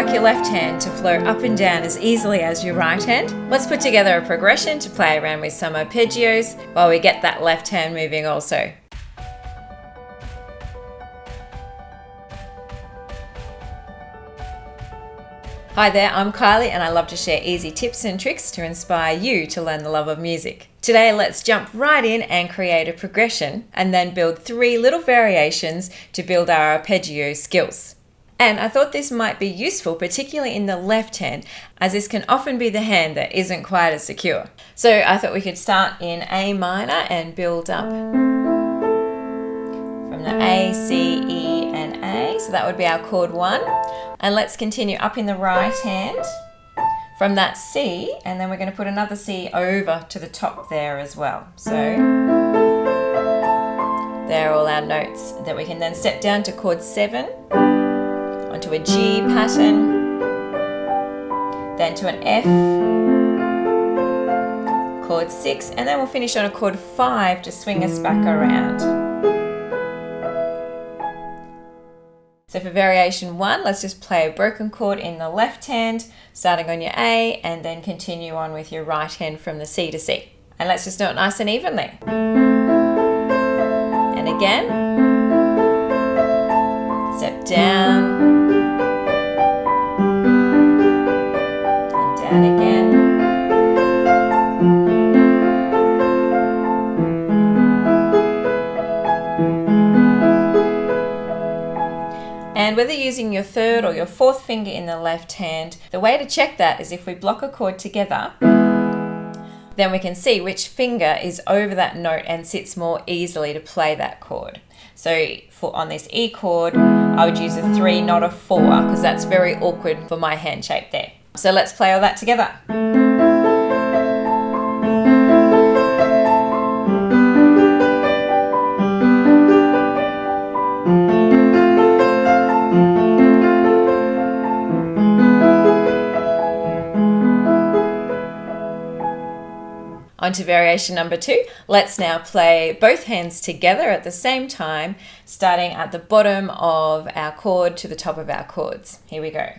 like your left hand to flow up and down as easily as your right hand, let's put together a progression to play around with some arpeggios while we get that left hand moving also. Hi there, I'm Kylie and I love to share easy tips and tricks to inspire you to learn the love of music. Today let's jump right in and create a progression and then build 3 little variations to build our arpeggio skills. And I thought this might be useful, particularly in the left hand, as this can often be the hand that isn't quite as secure. So I thought we could start in A minor and build up from the A, C, E and A. So that would be our chord 1. And let's continue up in the right hand from that C, and then we're going to put another C over to the top there as well. So there are all our notes that we can then step down to chord 7, onto a G pattern, then to an F, chord 6, and then we'll finish on a chord 5 to swing us back around. So for variation 1, let's just play a broken chord in the left hand, starting on your A, and then continue on with your right hand from the C to C. And let's just do it nice and evenly. And again, step down, and down again. And whether using your 3rd or your 4th finger in the left hand, the way to check that is if we block a chord together, then we can see which finger is over that note and sits more easily to play that chord. So on this E chord, I would use a 3, not a 4, because that's very awkward for my hand shape there. So let's play all that together. On to variation number 2. Let's now play both hands together at the same time, starting at the bottom of our chord to the top of our chords. Here we go.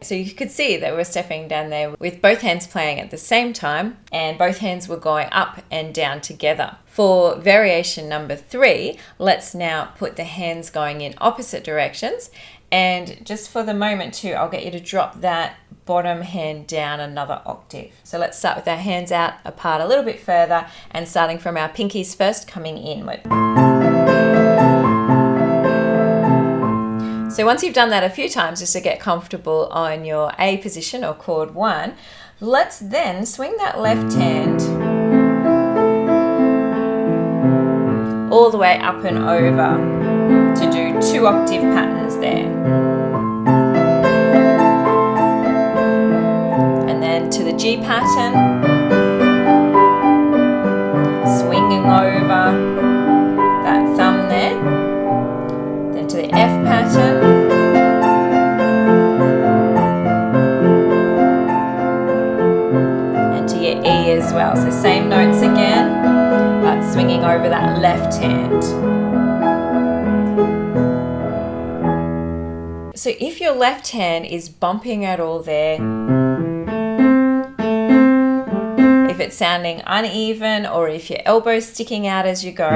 So you could see that we're stepping down there with both hands playing at the same time, and both hands were going up and down together. For variation number 3, let's now put the hands going in opposite directions. And just for the moment too, I'll get you to drop that bottom hand down another octave. So let's start with our hands out apart a little bit further and starting from our pinkies first, coming inward. So once you've done that a few times, just to get comfortable on your A position or chord 1, let's then swing that left hand all the way up and over to do 2 octave patterns there. And then to the G pattern, swinging over that thumb there. Then to the F pattern. And to your E as well. So same notes again, but swinging over that left hand. So if your left hand is bumping at all there, if it's sounding uneven or if your elbow's sticking out as you go,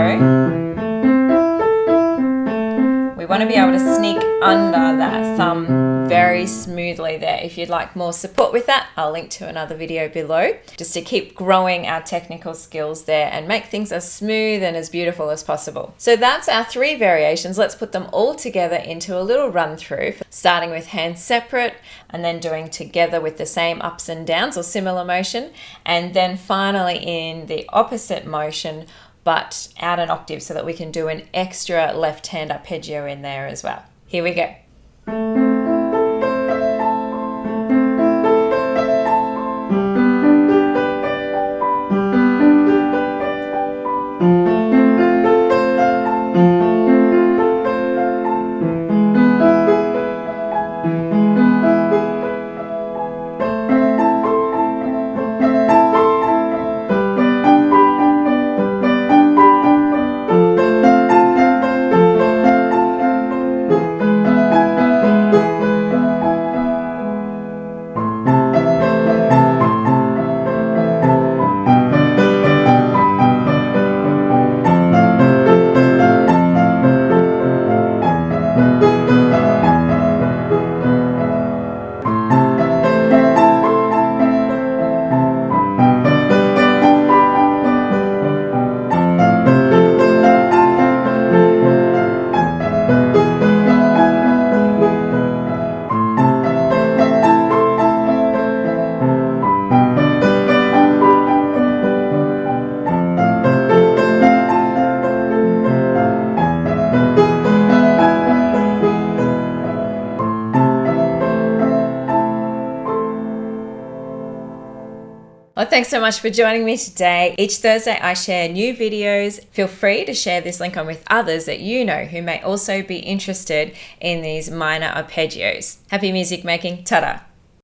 we want to be able to sneak under that thumb very smoothly there. If you'd like more support with that, I'll link to another video below, just to keep growing our technical skills there and make things as smooth and as beautiful as possible. So that's our 3 variations. Let's put them all together into a little run through, starting with hands separate and then doing together with the same ups and downs or similar motion, and then finally in the opposite motion but out an octave so that we can do an extra left hand arpeggio in there as well. Here we go. Well, thanks so much for joining me today. Each Thursday I share new videos. Feel free to share this link on with others that you know who may also be interested in these minor arpeggios. Happy music making. Ta-da!